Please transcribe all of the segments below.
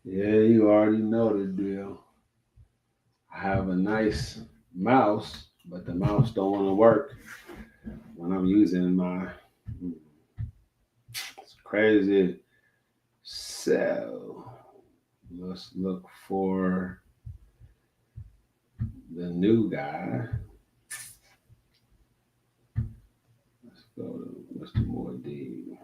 Yeah, you already know the deal. I have a nice mouse, but the mouse don't want to work when I'm using my. It's crazy. So let's look for the new guy. Let's go to Mr. More D.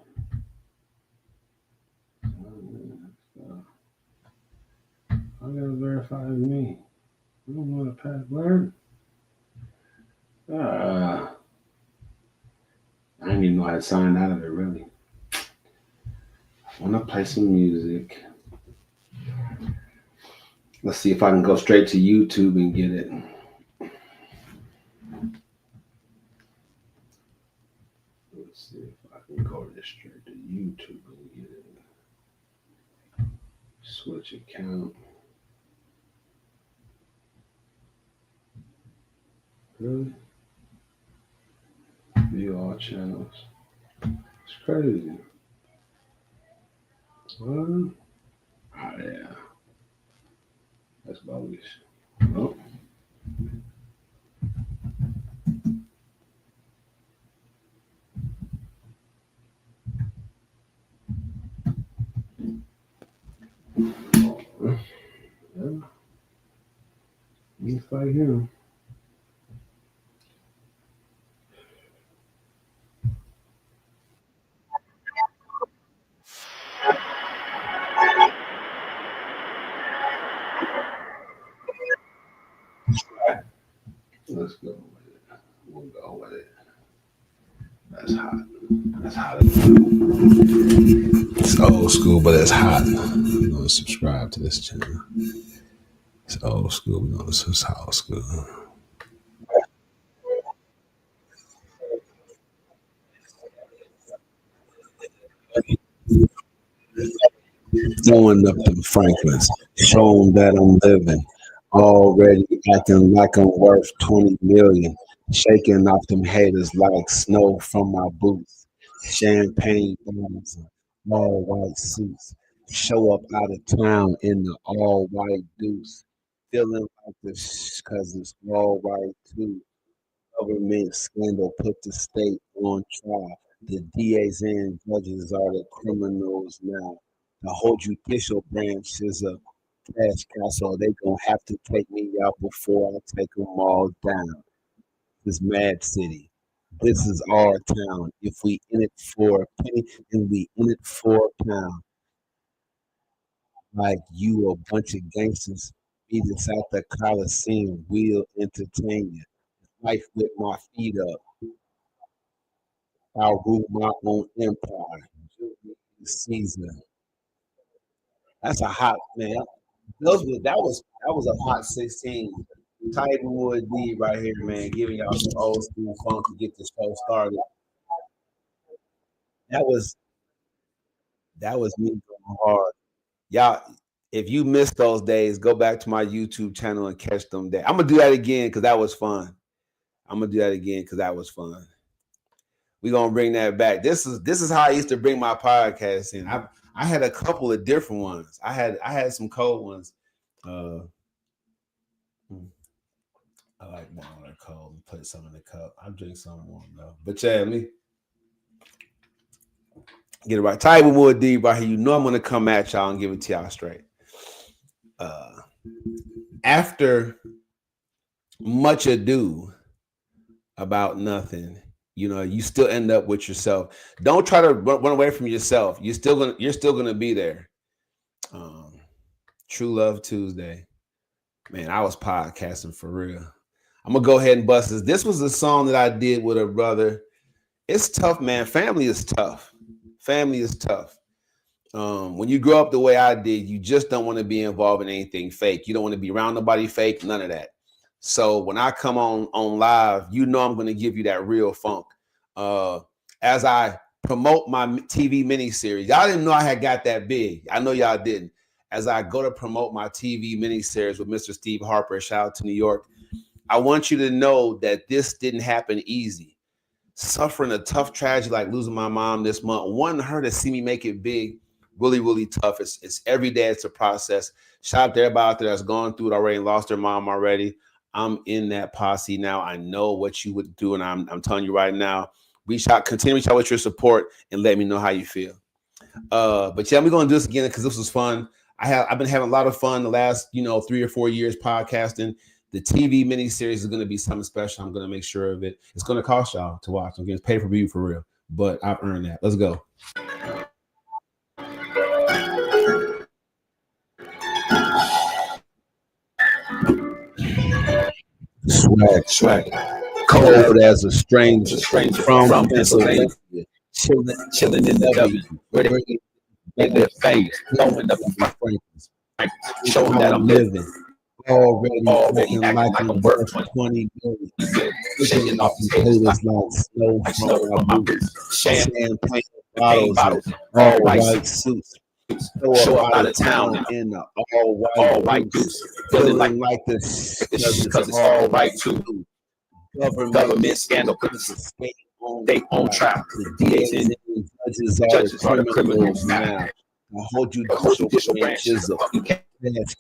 I gotta verify it's me. I don't know the password. I didn't even know I had signed out of it really. I wanna play some music. Let's see if I can go straight to YouTube and get it. Let's see if I can go straight to YouTube and get it. Switch account. Really? View all channels. It's crazy. What? Ah, yeah. That's bogus. Oh. Yeah. Looks like him. Let's go with it. We'll go with it. That's hot. That's hot. It's old school, but it's hot. We're gonna subscribe to this channel. It's old school. We're gonna it's old school. Throwing up them Franklins, showing that I'm living. Already acting like I'm worth 20 million. Shaking off them haters like snow from my boots. Champagne bottles and all white suits. Show up out of town in the all white deuce. Feeling like this cause it's all white too. Government scandal put the state on trial. The DAs and judges are the criminals now. The whole judicial branch is a cash cow, so they gonna have to take me out before I take them all down. This mad city. This is our town. If we in it for a penny, then we in it for a pound. Like you a bunch of gangsters. Meet us at the Coliseum. We'll entertain you. Life with my feet up. I'll rule my own empire. Julius Caesar. That's a hot man. That was a hot 16. Tiger Wood D right here, man, giving y'all some old school funk to get this show started. That was that was me going hard. Y'all, if you missed those days, go back to my YouTube channel and catch them there. I'm gonna do that again because that was fun. I'm gonna do that again because that was fun. We're gonna bring that back. This is how I used to bring my podcast in. I had a couple of different ones. I had some cold ones. Uh, I like one when they're cold. Put some in the cup. I'll drink some warm though. But yeah, let me get it right. Tiger Wood D right here. You know I'm gonna come at y'all and give it to y'all straight. Uh, After much ado about nothing, you still end up with yourself. Don't try to run away from yourself. You're still gonna be there. Um, True Love Tuesday. Man, I was podcasting for real. I'm gonna go ahead and bust this. This was a song that I did with a brother. It's tough, man. Family is tough. Family is tough. When you grow up the way I did, you just don't want to be involved in anything fake. You don't want to be around nobody fake, none of that. So when I come on live, I'm going to give you that real funk. Uh, as I promote my TV miniseries, y'all didn't know I had got that big. I know y'all didn't. As I go to promote my TV miniseries with Mr. Steve Harper, shout out to New York, I want you to know that this didn't happen easy. Suffering a tough tragedy like losing my mom this month, wanting her to see me make it big really, really tough. It's every day. It's a process. Shout out to everybody out there that's gone through it already and lost their mom already. I'm in that posse now. I know what you would do, and I'm telling you right now. Continue to reach out with your support and let me know how you feel. But yeah, we're gonna do this again because this was fun. I've been having a lot of fun the last 3 or 4 years podcasting. The TV miniseries is going to be something special. I'm going to make sure of it. It's going to cost y'all to watch. I'm getting paid per view for real, but I've earned that. Let's go. Swag. Cold as a stranger from Pennsylvania. Chilling in the W. Ready in their face. Throwing up my friends. Showing that I'm living. Already acting like I'm worth 20 million. Shaking off these haters like snow from my boots. Champagne bottles and all white suits. Show up out of town in the all white boots. Feeling like this because it's all white too. Government scandal puts they own trap. The DAs and judges are the criminals now. I hold you judicial branches of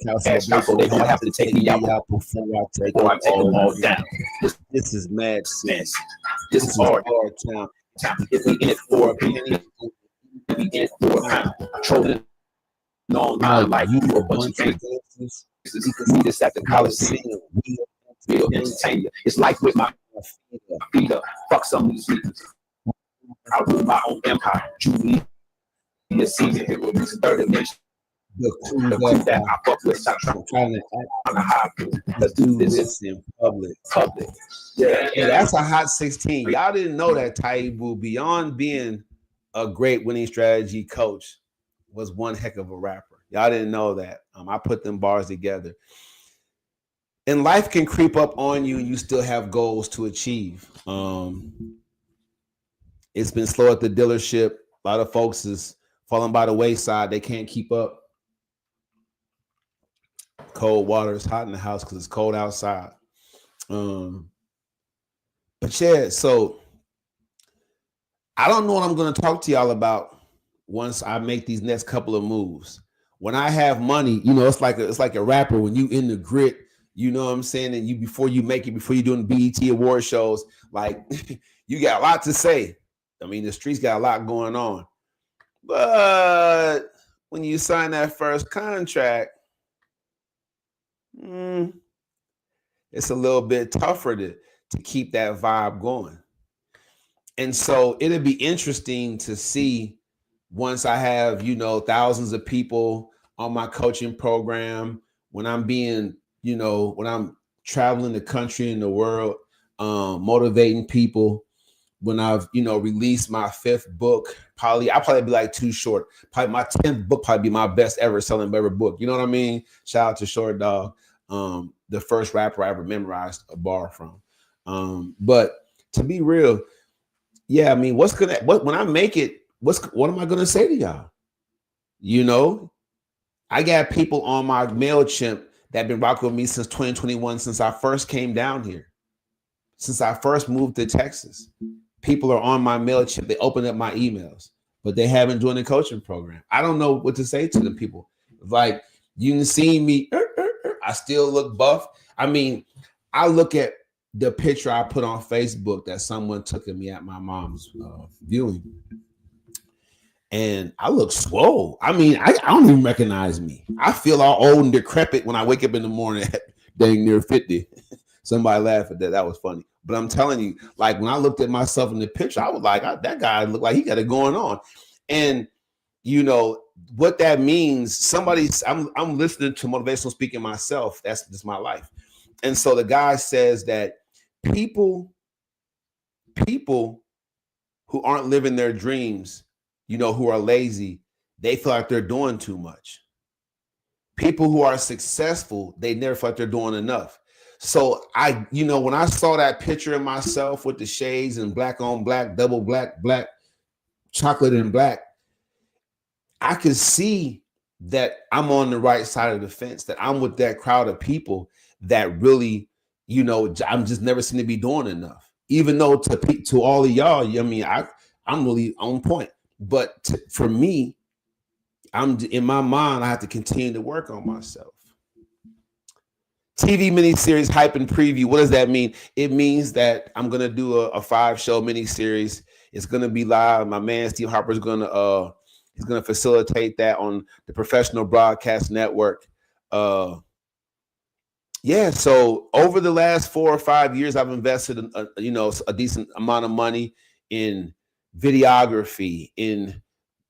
council. They don't have to take me out before I take them all down. This is mad sense. This is our town. If we in it for a penny, we in it for a pound. Trolling online like you a bunch of gangsters. You can see this at the Coliseum. We'll entertain you. It's like with my feet up. Fuck some of these niggas. I rule my own empire. Julie. The season here will be the third dimension. The crew that I fuck with, stop trying to act on a high pool. Let's do this in public. Yeah, and that's a hot 16. Y'all didn't know that Taibu, beyond being a great winning strategy coach, was one heck of a rapper. Y'all didn't know that. I put them bars together. And life can creep up on you and you still have goals to achieve. It's been slow at the dealership. A lot of folks is falling by the wayside. They can't keep up. Cold water. It's hot in the house because it's cold outside. But yeah, so I don't know what I'm going to talk to y'all about once I make these next couple of moves. When I have money, it's like a rapper when you in the grit, you know what I'm saying? And before you make it, before you're doing BET award shows, like you got a lot to say. I mean, the streets got a lot going on. But when you sign that first contract, it's a little bit tougher to keep that vibe going. And so it'll be interesting to see once I have, thousands of people on my coaching program, when I'm being, when I'm traveling the country and the world, motivating people. When I've, released my 5th book, I'll probably be like too short. Probably my 10th book probably be my best ever selling ever book. You know what I mean? Shout out to Short Dog, the first rapper I ever memorized a bar from. But to be real, yeah, I mean, when I make it, what am I gonna say to y'all? I got people on my MailChimp that been rocking with me since 2021, since I first came down here, since I first moved to Texas. People are on my MailChimp. They open up my emails, but they haven't joined the coaching program. I don't know what to say to them people. Like, you can see me, I still look buff. I mean, I look at the picture I put on Facebook that someone took of me at my mom's viewing, and I look swole. I mean, I don't even recognize me. I feel all old and decrepit when I wake up in the morning at dang near 50. Somebody laughed at that. That was funny. But I'm telling you, like, when I looked at myself in the picture, I was like, that guy looked like he got it going on. And what that means, I'm listening to motivational speaking myself. That's just my life. And so the guy says that people who aren't living their dreams, who are lazy, they feel like they're doing too much. People who are successful, they never feel like they're doing enough. So when I saw that picture of myself with the shades and black on black, double black, chocolate and black, I could see that I'm on the right side of the fence, that I'm with that crowd of people that really, I'm just never seem to be doing enough. Even though to all of y'all, I mean, I'm really on point. But for me, I'm in my mind, I have to continue to work on myself. TV miniseries hype and preview. What does that mean? It means that I'm gonna do a 5-show miniseries. It's gonna be live. My man Steve Harper is gonna he's gonna facilitate that on the Professional Broadcast Network. Yeah, so over the last 4 or 5 years, I've invested a decent amount of money in videography, in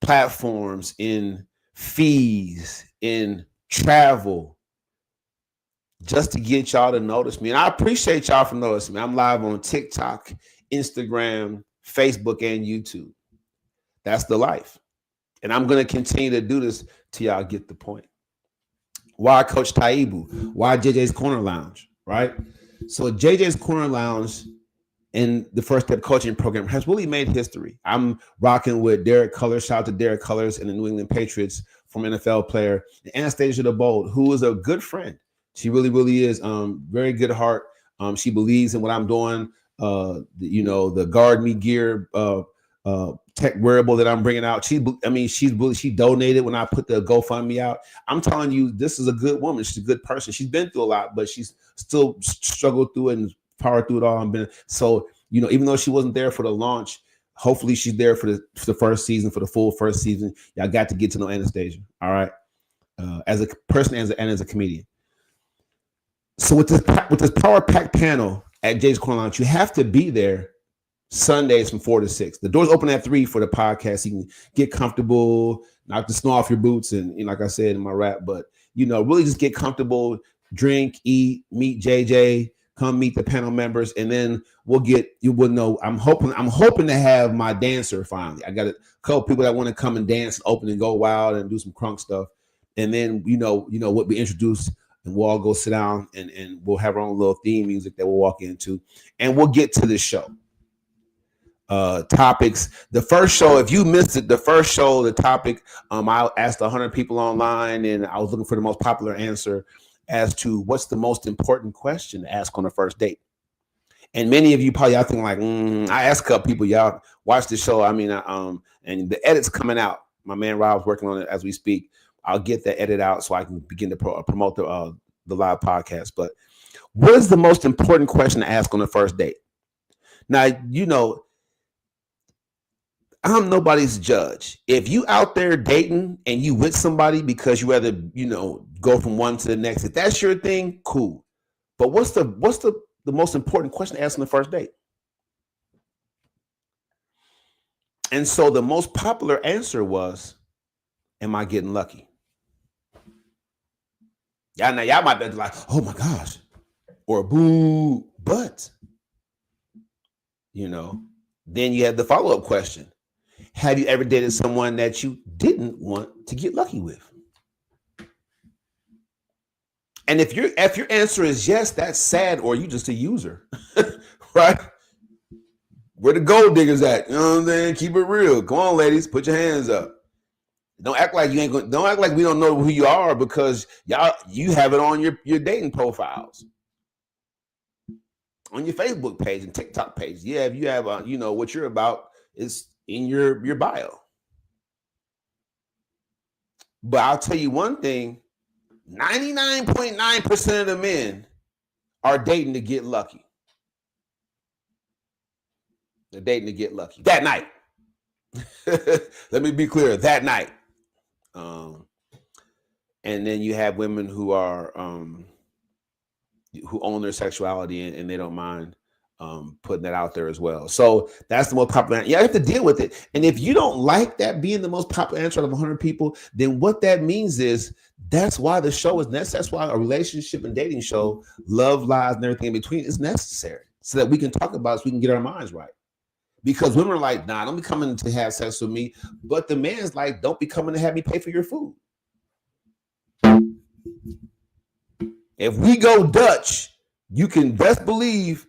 platforms, in fees, in travel, just to get y'all to notice me. And I appreciate y'all for noticing me. I'm live on TikTok, Instagram, Facebook, and YouTube. That's the life. And I'm going to continue to do this till y'all get the point. Why Coach Taibu? Why JJ's Corner Lounge? Right? So JJ's Corner Lounge and the First Step Coaching Program has really made history. I'm rocking with Derek Colors. Shout out to Derek Colors and the New England Patriots, former NFL player, and Anastasia DeBold, who is a good friend. She really, really is. Very good heart. She believes in what I'm doing. The Guard Me gear, tech wearable that I'm bringing out. She donated when I put the GoFundMe out. I'm telling you, this is a good woman. She's a good person. She's been through a lot, but she's still struggled through it and powered through it all. So, even though she wasn't there for the launch, hopefully she's there for the first season, for the full first season. Y'all got to get to know Anastasia. All right. As a person and as a comedian. So with this Power Pack panel at Jay's Corner Lounge, you have to be there Sundays from 4 to 6. The doors open at 3 for the podcast. You can get comfortable, knock the snow off your boots, and like I said in my rap, but really just get comfortable, drink, eat, meet JJ, come meet the panel members, and then you will know. I'm hoping to have my dancer finally. I got a couple people that want to come and dance, open and go wild, and do some crunk stuff, and then what we introduce. And we'll all go sit down and we'll have our own little theme music that we'll walk into, and we'll get to the show. Topics. The first show, if you missed it, the topic, I asked 100 people online, and I was looking for the most popular answer as to what's the most important question to ask on the first date. And many of you probably y'all thinking like, I asked a couple people, y'all watch the show. And the edit's coming out. My man Rob's working on it as we speak. I'll get that edit out so I can begin to promote the live podcast. But what is the most important question to ask on the first date? Now, I'm nobody's judge. If you out there dating and you with somebody because you rather, go from one to the next, if that's your thing, cool. But what's the most important question to ask on the first date? And so the most popular answer was, am I getting lucky? Y'all might be like, oh my gosh, or boo, but then you have the follow-up question. Have you ever dated someone that you didn't want to get lucky with? And if your answer is yes, that's sad, or you just a user, right? Where the gold diggers at? You know what I'm saying? Keep it real. Come on, ladies, put your hands up. Don't act like you ain't going. Don't act like we don't know who you are, because you have it on your dating profiles, on your Facebook page and TikTok page. Yeah, if you have what you're about is in your bio. But I'll tell you one thing: 99.9% of the men are dating to get lucky. They're dating to get lucky that night. Let me be clear: that night. And then you have women who are who own their sexuality and they don't mind putting that out there as well. So that's the most popular. You have to deal with it. And if you don't like that being the most popular answer out of 100 people, then what that means is that's why the show is necessary. That's why a relationship and dating show, love, lies, and everything in between is necessary, so that we can talk about it, so we can get our minds right. Because women are like, nah, don't be coming to have sex with me. But the man's like, don't be coming to have me pay for your food. If we go Dutch, you can best believe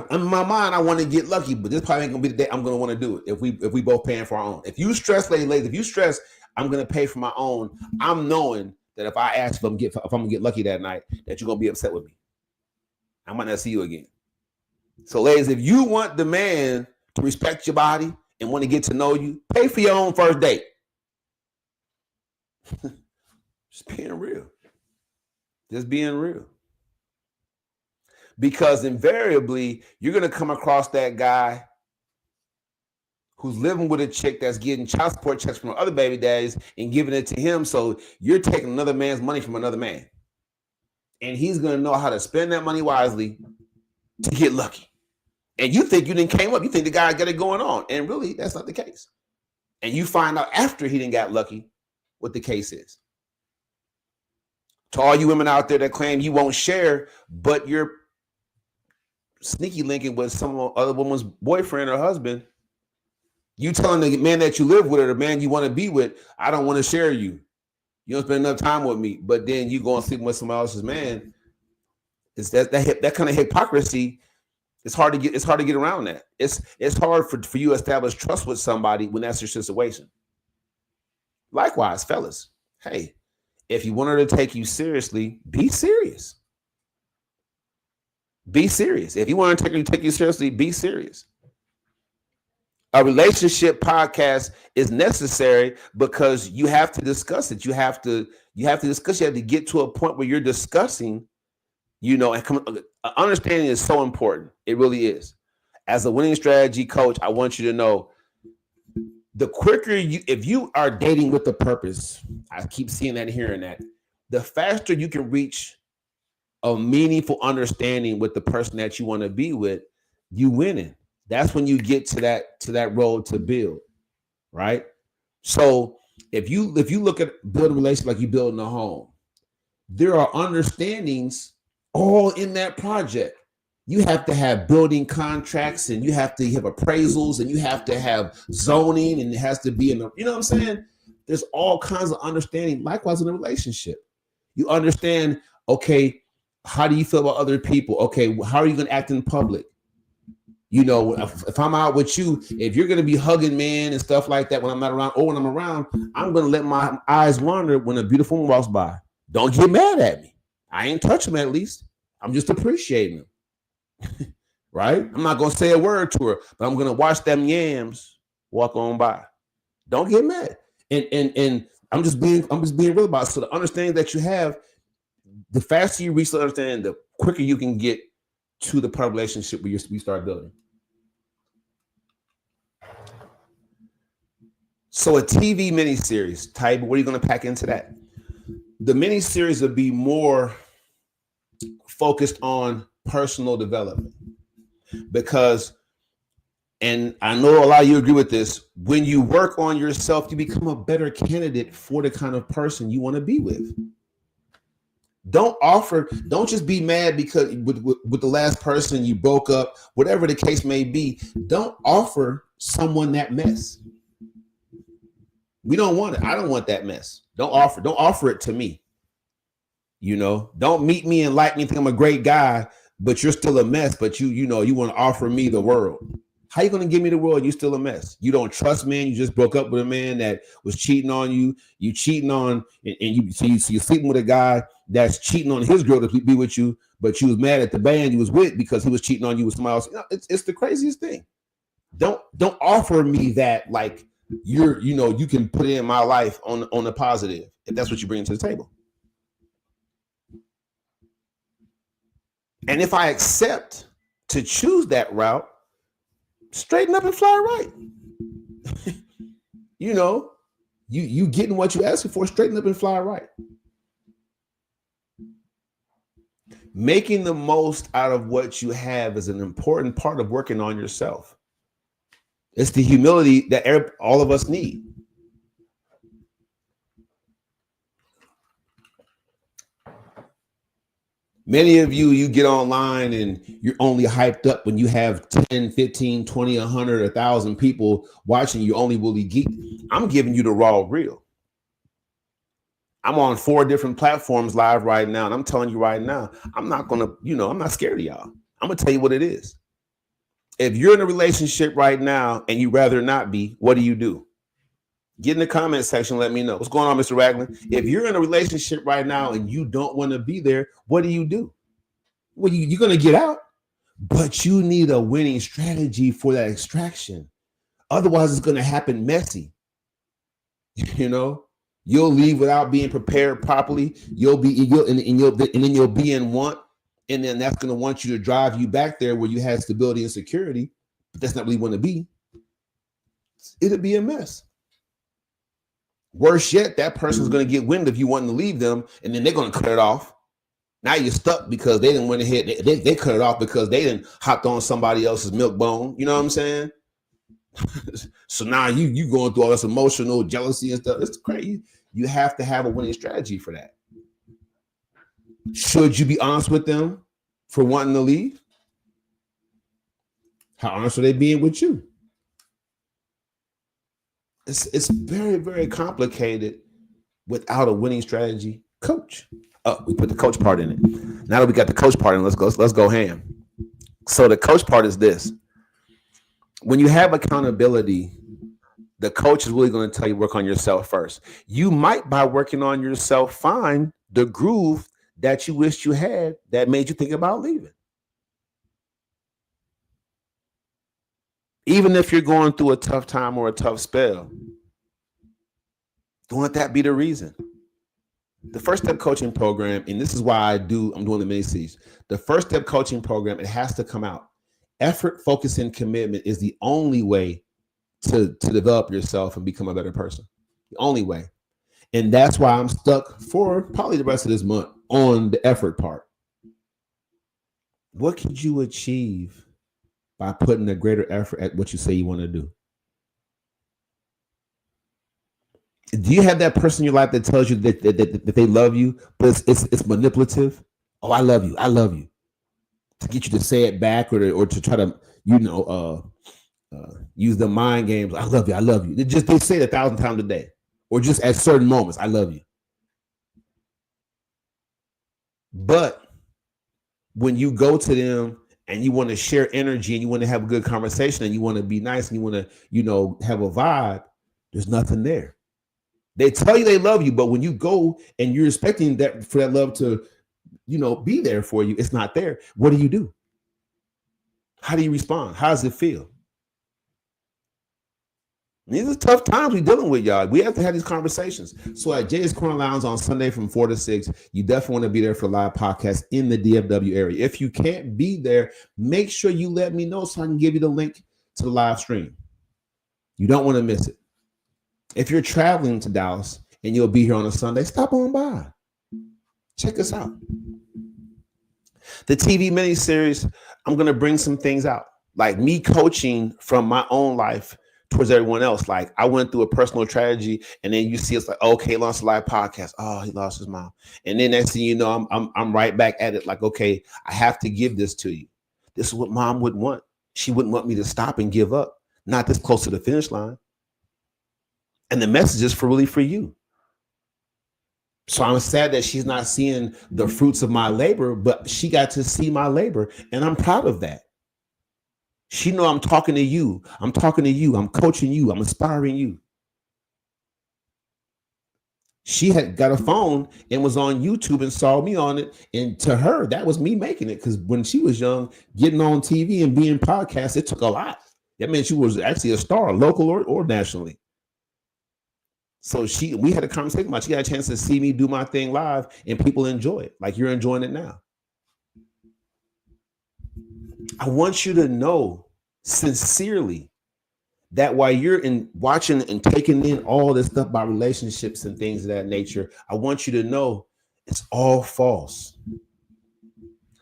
in my mind, I want to get lucky, but this probably ain't gonna be the day I'm gonna want to do it. If we both paying for our own. If you stress, ladies, if you stress, I'm gonna pay for my own. I'm knowing that if I ask if I'm gonna get lucky that night, that you're gonna be upset with me. I might not see you again. So, ladies, if you want the man to respect your body and want to get to know you, pay for your own first date. Just being real. Just being real. Because invariably, you're going to come across that guy who's living with a chick that's getting child support checks from other baby daddies and giving it to him. So you're taking another man's money from another man. And he's going to know how to spend that money wisely to get lucky. And you think you didn't came up. You think the guy got it going on. And really, that's not the case. And you find out after he didn't got lucky what the case is. To all you women out there that claim you won't share, but you're sneaky linking with some other woman's boyfriend or husband, you telling the man that you live with or the man you want to be with, I don't want to share you. You don't spend enough time with me. But then you go and sleep with somebody else's man. It's that kind of hypocrisy. It's hard to get around that. It's hard for you to establish trust with somebody when that's your situation. Likewise, fellas, hey, if you want her to take you seriously, be serious. Be serious. If you want her to take you seriously, be serious. A relationship podcast is necessary because you have to discuss it. You have to discuss. You have to get to a point where you're discussing. And understanding is so important. It really is. As a winning strategy coach, I want you to know the quicker if you are dating with a purpose, I keep seeing that and hearing that, the faster you can reach a meaningful understanding with the person that you want to be with, you winning. That's when you get to that road to build, right? So if you look at building a relationship like you building a home, there are understandings all in that project. You have to have building contracts, and you have to have appraisals, and you have to have zoning, and it has to be in the, you know what I'm saying? There's all kinds of understanding. Likewise in a relationship, you understand, okay, how do you feel about other people? Okay, how are you going to act in public? If I'm out with you, if you're going to be hugging man and stuff like that when I'm not around, or when I'm around, I'm going to let my eyes wander when a beautiful woman walks by. Don't get mad at me. I ain't touching him, at least. I'm just appreciating him. Right? I'm not going to say a word to her, but I'm going to watch them yams walk on by. Don't get mad. And I'm just being real about it. So the understanding that you have, the faster you reach the understanding, the quicker you can get to the part of relationship where we start building. So a TV miniseries type, what are you going to pack into that? The miniseries will be more focused on personal development because, and I know a lot of you agree with this, when you work on yourself, you become a better candidate for the kind of person you want to be with. Don't just be mad because with the last person you broke up, whatever the case may be. Don't offer someone that mess. We don't want it. I don't want that mess. Don't offer it to me. Don't meet me and like me and think I'm a great guy, but you're still a mess. But you want to offer me the world. How you going to give me the world? You're still a mess. You don't trust man. You just broke up with a man that was cheating on you. You cheating on, and you're sleeping with a guy that's cheating on his girl to be with you, but you was mad at the band you was with because he was cheating on you with somebody else. It's the craziest thing. Don't offer me that like you can put it in my life on the positive if that's what you bring to the table. And if I accept to choose that route, straighten up and fly right. You getting what you asking for, straighten up and fly right. Making the most out of what you have is an important part of working on yourself. It's the humility that all of us need. Many of you get online and you're only hyped up when you have 10, 15, 20, 100, 1,000 people watching you, only really geek. I'm giving you the raw real. I'm on 4 different platforms live right now. And I'm telling you right now, I'm not scared of y'all. I'm going to tell you what it is. If you're in a relationship right now and you rather not be, what do? Get in the comment section. Let me know. What's going on, Mr. Ragland? If you're in a relationship right now and you don't want to be there, what do? Well, you're going to get out, but you need a winning strategy for that extraction. Otherwise, it's going to happen messy. You'll leave without being prepared properly. You'll be in want, and then that's going to want you to drive you back there where you have stability and security, but that's not where you want to be. It'll be a mess. Worse yet, that person's going to get wind of you wanting to leave them, and then they're going to cut it off. Now you're stuck because they didn't went ahead. They cut it off because they didn't hopped on somebody else's milk bone. You know what I'm saying? So now you going through all this emotional jealousy and stuff. It's crazy. You have to have a winning strategy for that. Should you be honest with them for wanting to leave? How honest are they being with you? It's very, very complicated without a winning strategy coach. Oh, we put the coach part in it. Now that we got the coach part in, let's go ham. So the coach part is this. When you have accountability, the coach is really going to tell you work on yourself first. You might, by working on yourself, find the groove that you wished you had that made you think about leaving. Even if you're going through a tough time or a tough spell, don't let that be the reason. The First Step Coaching Program, and this is why I'm doing the miniseries. The First Step Coaching Program, it has to come out. Effort, focus, and commitment is the only way to develop yourself and become a better person. The only way. And that's why I'm stuck for probably the rest of this month on the effort part. What could you achieve by putting a greater effort at what you say you want to do? Do you have that person in your life that tells you that they love you, but it's manipulative? Oh, I love you. I love you. To get you to say it back or to try to, use the mind games. I love you. I love you. They say it 1,000 times a day, or just at certain moments. I love you. But when you go to them and you want to share energy and you want to have a good conversation and you want to be nice and you want to, have a vibe, there's nothing there. They tell you they love you, but when you go and you're expecting that for that love to, be there for you, it's not there. What do? How do you respond? How does it feel? These are tough times we're dealing with, y'all. We have to have these conversations. So at Jay's Corner Lounge on Sunday from 4 to 6, you definitely want to be there for live podcast in the DFW area. If you can't be there, make sure you let me know so I can give you the link to the live stream. You don't want to miss it. If you're traveling to Dallas and you'll be here on a Sunday, stop on by. Check us out. The TV miniseries, I'm going to bring some things out, like me coaching from my own life towards everyone else. Like I went through a personal tragedy, and then you see it's like, okay, launched a live podcast. Oh, he lost his mom, and then next thing you know, I'm right back at it. Like, okay, I have to give this to you. This is what mom would want. She wouldn't want me to stop and give up. Not this close to the finish line. And the message is for you. So I'm sad that she's not seeing the fruits of my labor, but she got to see my labor, and I'm proud of that. She know I'm talking to you. I'm talking to you. I'm coaching you. I'm inspiring you. She had got a phone and was on YouTube and saw me on it. And to her, that was me making it. Because when she was young, getting on TV and being podcast, it took a lot. That meant she was actually a star, local or nationally. So we had a conversation about, she got a chance to see me do my thing live, and people enjoy it like you're enjoying it now. I want you to know sincerely that while you're watching and taking in all this stuff about relationships and things of that nature, I want you to know it's all false.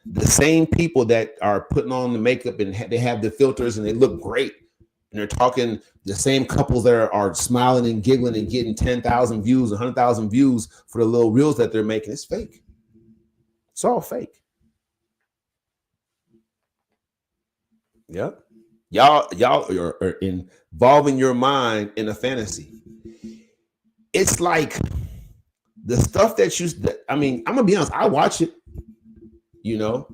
The same people that are putting on the makeup and they have the filters and they look great, and they're talking, the same couples that are smiling and giggling and getting 10,000 views, 100,000 views for the little reels that they're making, it's fake. It's all fake. Yep. Y'all are involving your mind in a fantasy. It's like the stuff I'm gonna be honest, I watch it. The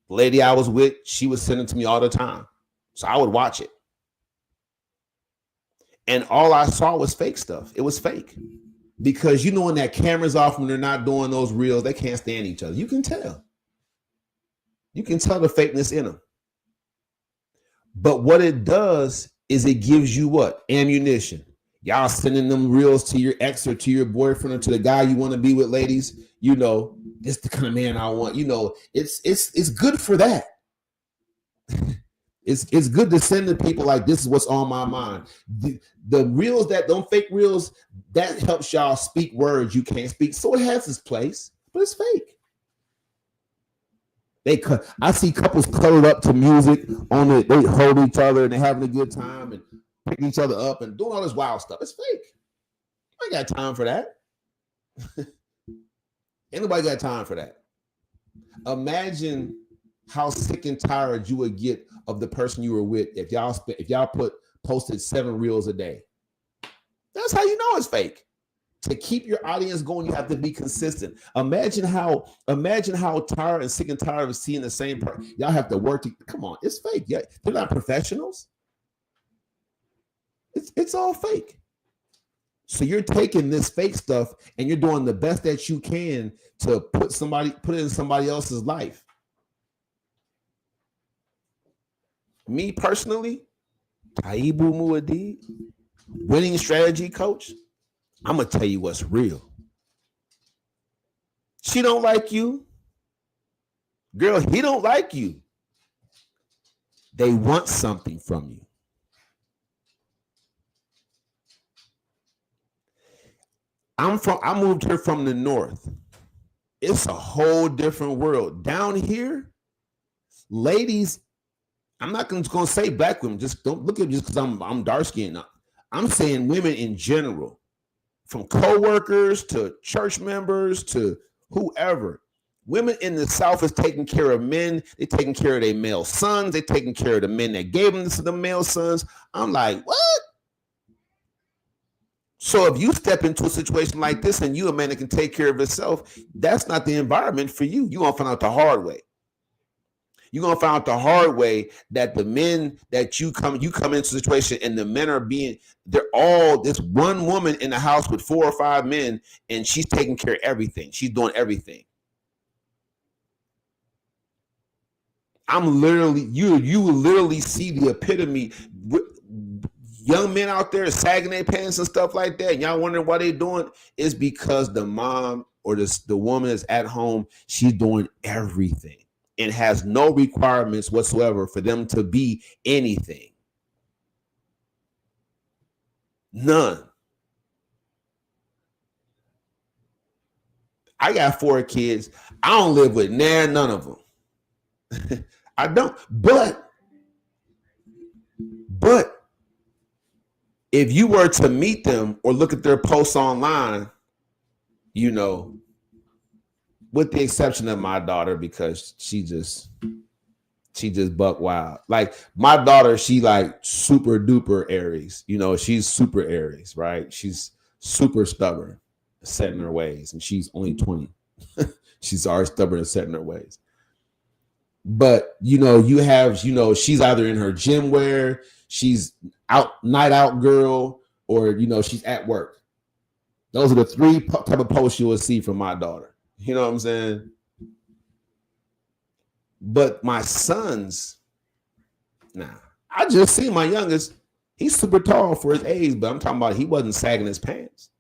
lady I was with, she was sending to me all the time. So I would watch it. And all I saw was fake stuff. It was fake. Because when that camera's off, when they're not doing those reels, they can't stand each other. You can tell. You can tell the fakeness in them. But what it does is it gives you what? Ammunition. Y'all sending them reels to your ex or to your boyfriend or to the guy you want to be with, ladies. You know, this the kind of man I want. You know, it's good for that. It's good to send to people like, this is what's on my mind. The reels, that don't fake reels, that helps y'all speak words you can't speak. So it has its place, but it's fake. I see couples cuddled up to music on it. They hold each other and they're having a good time and picking each other up and doing all this wild stuff. It's fake. I ain't got time for that. Ain't nobody got time for that. Imagine how sick and tired you would get of the person you were with if y'all posted 7 reels a day. That's how you know it's fake. To keep your audience going, you have to be consistent. Imagine how tired and sick and tired of seeing the same person. Y'all have to work. Come on, it's fake. Yeah, they're not professionals. It's all fake. So you're taking this fake stuff and you're doing the best that you can to put it in somebody else's life. Me personally, Taibu Muad'Dib, winning strategy coach, I'm going to tell you what's real. She don't like you. Girl, he don't like you. They want something from you. I moved here from the north. It's a whole different world. Down here, ladies, I'm not going to say black women. Just don't look at me just because I'm dark skinned. I'm saying women in general, from co-workers to church members to whoever. Women in the South is taking care of men. They're taking care of their male sons. They're taking care of the men that gave them to the male sons. I'm like, what? So if you step into a situation like this and you a man that can take care of yourself, that's not the environment for you. You're going to find out the hard way. You're going to find out the hard way that the men that you come into a situation and the men they're all this one woman in the house with 4 or 5 men and she's taking care of everything. She's doing everything. You will literally see the epitome. Young men out there sagging their pants and stuff like that. And y'all wondering why they're doing is because the mom or the woman is at home. She's doing everything and has no requirements whatsoever for them to be anything. None. I got 4 kids. I don't live with none of them. I don't. But if you were to meet them or look at their posts online, you know, with the exception of my daughter, because she just buck wild. Like my daughter, she like super duper Aries. You know, she's super Aries, right? She's super stubborn, set in her ways, and she's only 20. She's already stubborn and set in her ways. But you know, she's either in her gym wear, she's night out girl, or you know, she's at work. Those are the 3 type of posts you will see from my daughter. You know what I'm saying? But my sons, I just see my youngest. He's super tall for his age, but I'm talking about he wasn't sagging his pants.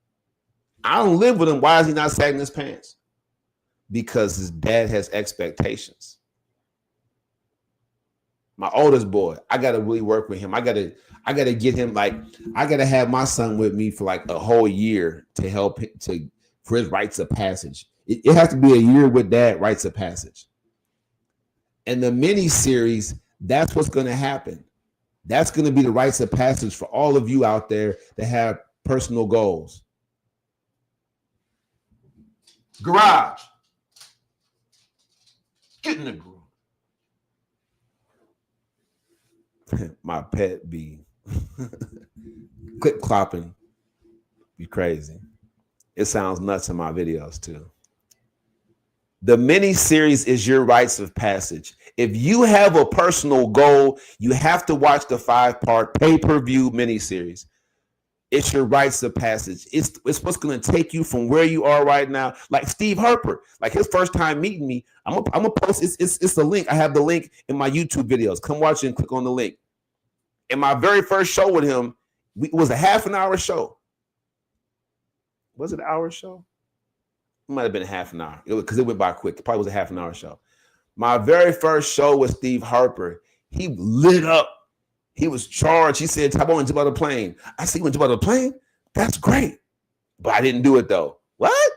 I don't live with him. Why is he not sagging his pants? Because his dad has expectations. My oldest boy, I got to really work with him. I got to get him, like, I got to have my son with me for like a whole year to help him for his rites of passage. It has to be a year with dad, rites of passage. And the mini series, that's what's going to happen. That's going to be the rites of passage for all of you out there that have personal goals. Garage. Get in the garage. My pet be clip clopping, be crazy. It sounds nuts in my videos too. The mini series is your rites of passage. If you have a personal goal, you have to watch the 5-part pay-per-view mini series. It's your rites of passage. It's what's going to take you from where you are right now. Like Steve Harper, like his first time meeting me, I'm gonna post. It's the link. I have the link in my YouTube videos. Come watch it and click on the link. In my very first show with him, It was a half an hour show. Was it an hour show? It might have been a half an hour because it went by quick. It probably was a half an hour show. My very first show with STEVE Harper. He lit up. He was charged. He said, "Type, I want to jump out of the plane." I said, "You want to jump out of the plane? That's great." But I didn't do it though. What?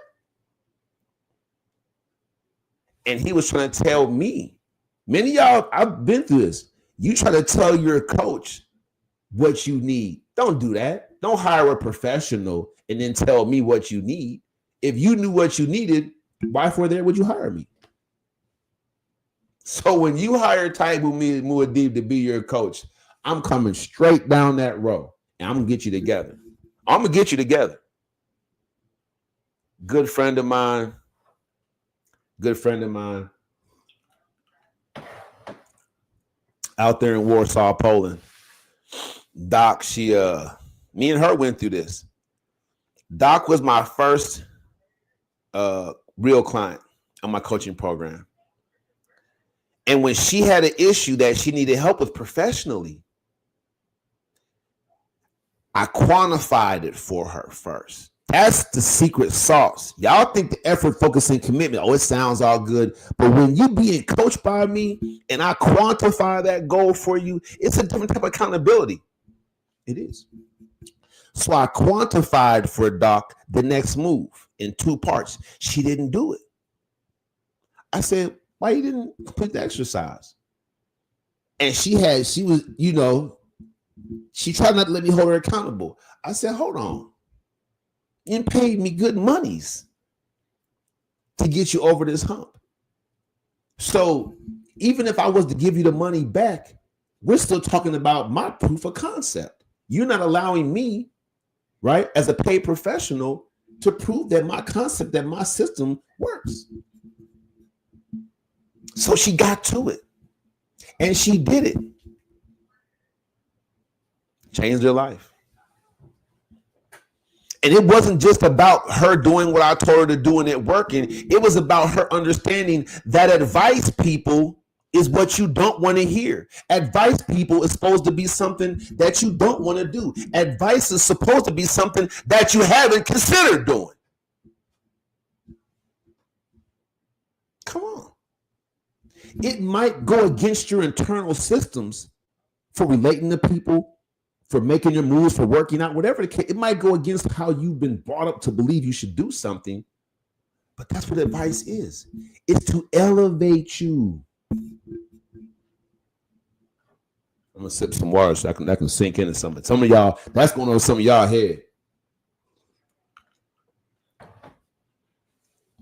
And he was trying to tell me, many of y'all, I've been through this. You try to tell your coach what you need. Don't do that. Don't hire a professional and then tell me what you need. If you knew what you needed, why for there would you hire me? So when you hire Taibu Muad'Dib to be your coach, I'm coming straight down that row and I'm gonna get you together. I'm gonna get you together. Good friend of mine. Out there in Warsaw, Poland. Doc, me and her went through this. Doc was my first real client on my coaching program. And when she had an issue that she needed help with professionally, I quantified it for her first. That's the secret sauce. Y'all think the effort, focus, and commitment, it sounds all good. But when you being coached by me and I quantify that goal for you, it's a different type of accountability. It is. So I quantified for Doc the next move in 2 parts. She didn't do it. I said, "Why you didn't complete the exercise?" And she was, she tried not to let me hold her accountable. I said, "Hold on. You paid me good monies to get you over this hump. So even if I was to give you the money back, we're still talking about my proof of concept. You're not allowing me, right, as a paid professional to prove that my concept, that my system works." So she got to it and she did it. Changed her life. And it wasn't just about her doing what I told her to do and it working. It was about her understanding that advice, people, is what you don't want to hear. Advice, people, is supposed to be something that you don't want to do. Advice is supposed to be something that you haven't considered doing. Come on. It might go against your internal systems for relating to people, for making your moves, for working out, whatever the case. It might go against how you've been brought up to believe you should do something, but that's what advice is. It's to elevate you. I'm gonna sip some water so that can sink into something. Some of y'all, that's going on some of y'all head.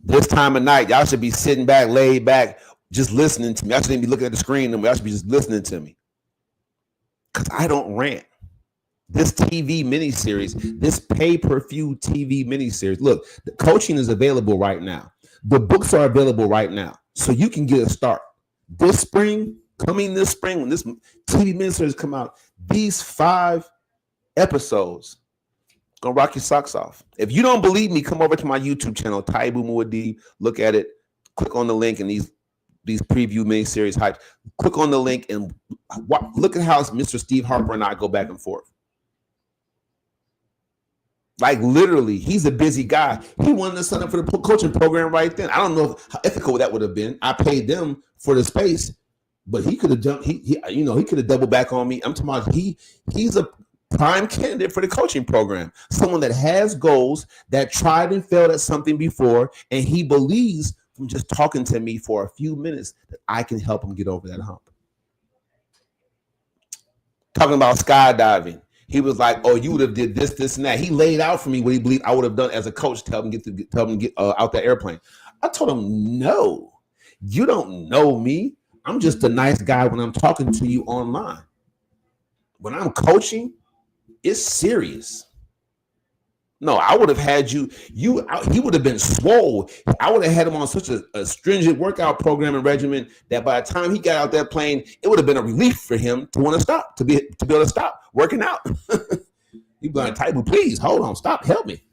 This time of night, y'all should be sitting back, laid back, just listening to me. Y'all shouldn't be looking at the screen. Y'all should be just listening to me. Because I don't rant. This TV miniseries, this pay-per-view TV miniseries. Look, the coaching is available right now. The books are available right now. So you can get a start. This spring, when this TV miniseries come out, these 5 episodes gonna rock your socks off. If you don't believe me, come over to my YouTube channel, Taibu Muad'Dib. Look at it. Click on the link in these preview miniseries hypes. Click on the link and look at how Mr. Steve Harper and I go back and forth. Like literally, he's a busy guy. He wanted to sign up for the coaching program right then. I don't know how ethical that would have been. I paid them for the space, but he could have jumped. He could have doubled back on me. I'm talking about he's a prime candidate for the coaching program. Someone that has goals, that tried and failed at something before, and he believes from just talking to me for a few minutes that I can help him get over that hump. Talking about skydiving. He was like, "Oh, you would have did this, this, and that." He laid out for me what he believed I would have done as a coach to help him get out that airplane. I told him, "No, you don't know me. I'm just a nice guy when I'm talking to you online. When I'm coaching, it's serious. No, I would have had he would have been swole. I would have had him on such a stringent workout program and regimen that by the time he got out that plane, it would have been a relief for him to want to stop, to be able to stop working out." He'd be like, "Taibu, please, hold on, stop, help me."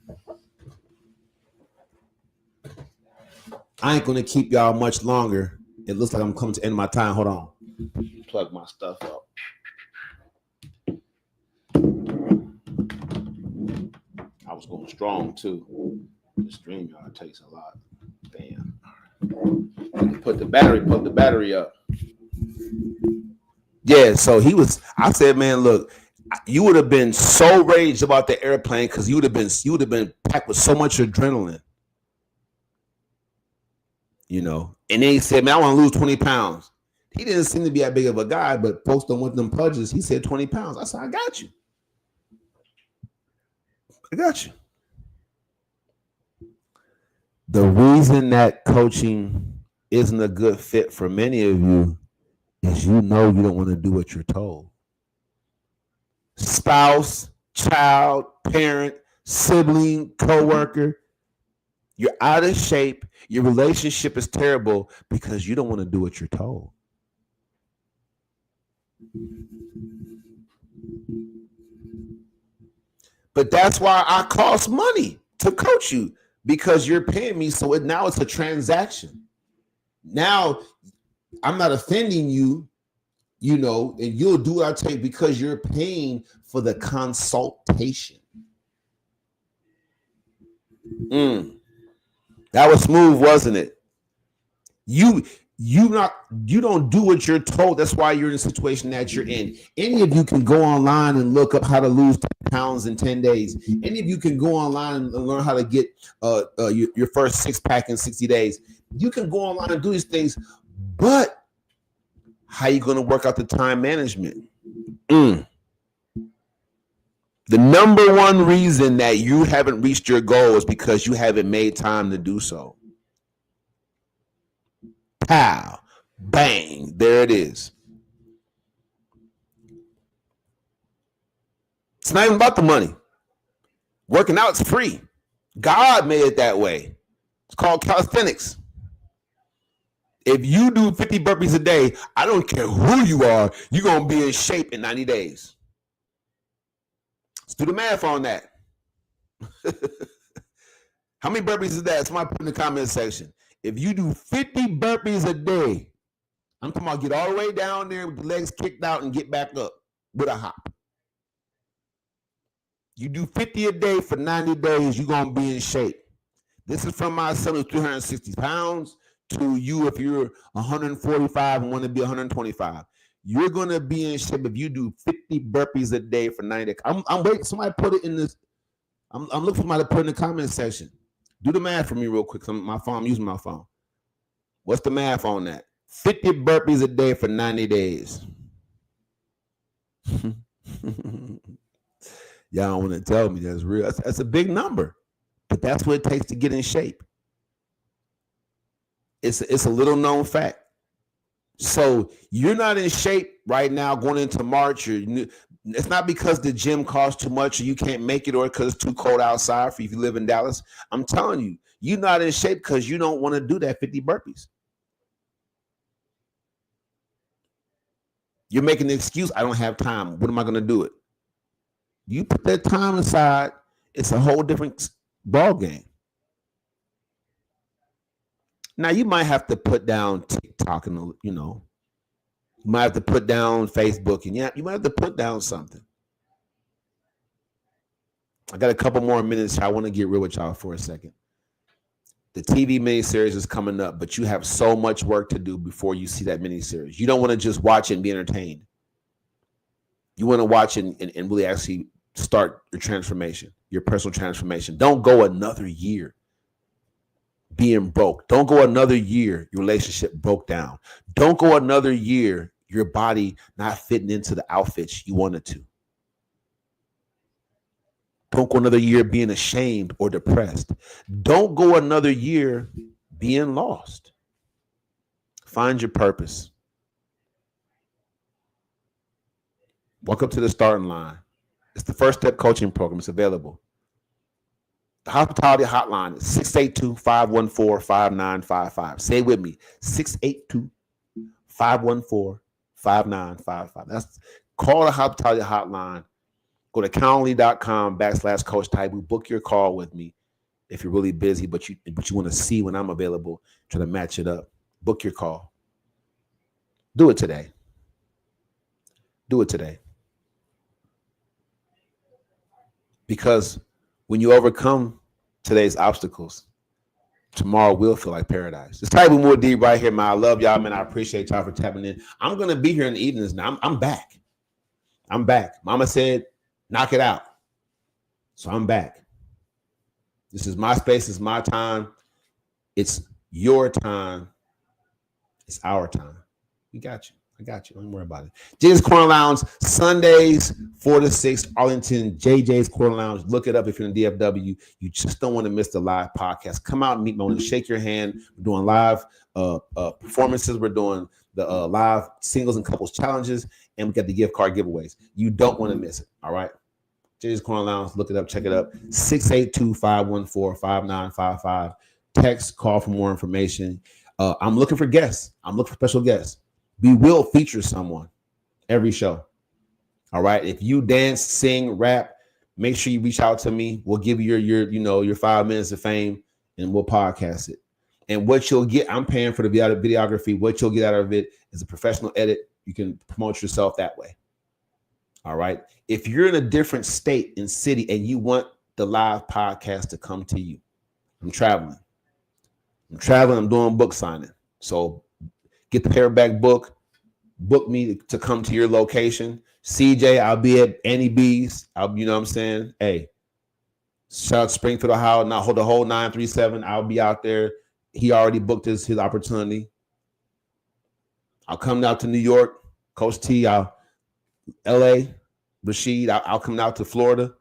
I ain't gonna keep y'all much longer. It looks like I'm coming to the end of my time. Hold on. Plug my stuff up. going strong too. The StreamYard takes a lot. Bam. Put the battery up. Yeah, so I said, man, look, you would have been so raged about the airplane because you would have been packed with so much adrenaline. And then he said, man, I want to lose 20 pounds. He didn't seem to be that big of a guy, but post on with them pudges, he said 20 pounds. I said, I got you. The reason that coaching isn't a good fit for many of you is you don't want to do what you're told. Spouse, child, parent, sibling, coworker, you're out of shape. Your relationship is terrible because you don't want to do what you're told. But that's why I cost money to coach you, because you're paying me. So now it's a transaction. Now I'm not offending you, and you'll do what I take because you're paying for the consultation. That was smooth, wasn't it? You don't do what you're told. That's why you're in the situation that you're in. Any of you can go online and look up how to lose 10 pounds in 10 days. Any of you can go online and learn how to get your first 6-pack in 60 days. You can go online and do these things, but how are you going to work out the time management? The number one reason that you haven't reached your goal is because you haven't made time to do so. Pow, bang, there it is. It's not even about the money. Working out is free. God made it that way. It's called calisthenics. If you do 50 burpees a day, I don't care who you are, you're going to be in shape in 90 days. Let's do the math on that. How many burpees is that? Somebody put in the comment section. If you do 50 burpees a day, I'm talking about get all the way down there with the legs kicked out and get back up with a hop. You do 50 a day for 90 days, you're going to be in shape. This is from my son who's 360 pounds to you if you're 145 and want to be 125. You're going to be in shape if you do 50 burpees a day for 90 days. I'm waiting. Somebody put it in this. I'm looking for somebody to put in the comment section. Do the math for me real quick. I'm using my phone. What's the math on that? 50 burpees a day for 90 days. Y'all don't want to tell me that's real. That's a big number, but that's what it takes to get in shape. It's a little known fact. So you're not in shape right now going into March. It's not because the gym costs too much or you can't make it or because it's too cold outside for you if you live in Dallas. I'm telling you, you're not in shape because you don't want to do that 50 burpees. You're making the excuse, I don't have time. When am I going to do it? You put that time aside, it's a whole different ball game. Now, you might have to put down TikTok and, you might have to put down Facebook and you might have to put down something. I got a couple more minutes. I want to get real with y'all for a second. The TV miniseries is coming up, but you have so much work to do before you see that miniseries. You don't want to just watch it and be entertained. You want to watch it and really actually start your transformation, your personal transformation. Don't go another year being broke. Don't go another year your relationship broke down. Don't go another year your body not fitting into the outfits you wanted to. Don't go another year being ashamed or depressed. Don't go another year being lost. Find your purpose. Walk up to the starting line. It's the First Step Coaching Program. It's available. The Hospitality Hotline is 682-514-5955. Say it with me. 682-514-5955. That's call the Hospitality Hotline. Go to calendly.com/Coach Taibu. Book your call with me if you're really busy, but you want to see when I'm available. Try to match it up. Book your call. Do it today. Do it today. Because when you overcome today's obstacles, tomorrow will feel like paradise. It's Type with more D right here, man. I love y'all, man. I appreciate y'all for tapping in. I'm gonna be here in the evenings now. I'm back. I'm back. Mama said, knock it out. So I'm back. This is my space. It's my time. It's your time. It's our time. We got you. I got you. Don't worry about it. JJ's Corner Lounge, Sundays, 4 to 6, Arlington, JJ's Corner Lounge. Look it up if you're in DFW. You just don't want to miss the live podcast. Come out and meet me. I want to shake your hand. We're doing live performances. We're doing the live singles and couples challenges, and we got the gift card giveaways. You don't want to miss it. All right. JJ's Corner Lounge. Look it up. Check it up. 682-514-5955. Text, call for more information. I'm looking for guests. I'm looking for special guests. We will feature someone every show. All right. If you dance, sing, rap, make sure you reach out to me. We'll give you your 5 minutes of fame, and we'll podcast it. And what you'll get, I'm paying for the videography. What you'll get out of it is a professional edit. You can promote yourself that way. All right. If you're in a different state and city and you want the live podcast to come to you, I'm traveling. I'm doing book signing. So get the paperback book, book me to come to your location. CJ, I'll be at Annie B's. You know what I'm saying? Hey, shout out to Springfield, Ohio. Now hold the whole 937. I'll be out there. He already booked his opportunity. I'll come out to New York, Coach T. LA, Rashid. I'll come out to Florida.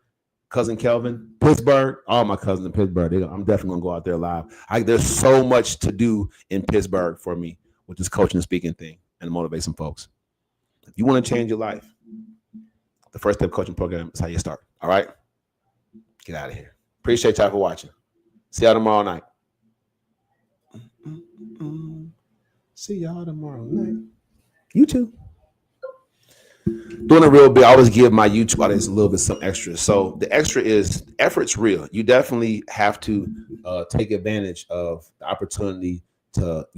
Cousin Kelvin, Pittsburgh, all my cousins in Pittsburgh. I'm definitely gonna go out there live. There's so much to do in Pittsburgh for me with this coaching and speaking thing and motivate some folks. If you want to change your life, the First Step Coaching Program is how you start. All right, get out of here. Appreciate y'all for watching. See y'all tomorrow night. See y'all tomorrow night. You too. Doing it real big, I always give my YouTube audience a little bit some extra. So the extra is effort's real. You definitely have to take advantage of the opportunity to,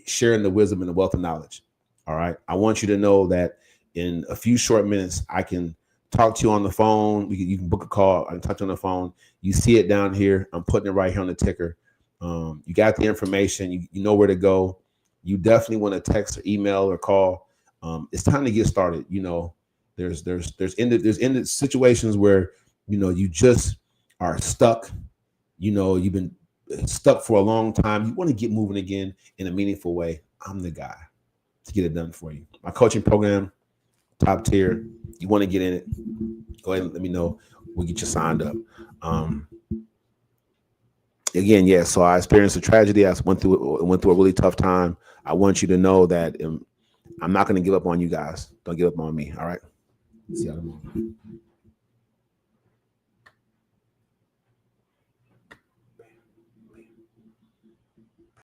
sharing the wisdom and the wealth of knowledge. All right. I want you to know that in a few short minutes, I can talk to you on the phone. You can book a call. I can talk to you on the phone. You see it down here. I'm putting it right here on the ticker. You got the information. You know where to go. You definitely want to text or email or call. It's time to get started. There's in situations where, you just are stuck. You've been stuck for a long time. You want to get moving again in a meaningful way. I'm the guy to get it done for you. My coaching program, top tier. You want to get in it? Go ahead and let me know. We'll get you signed up. Again, yeah. So I experienced a tragedy. I went through a really tough time. I want you to know that I'm not going to give up on you guys. Don't give up on me. All right. See y'all tomorrow.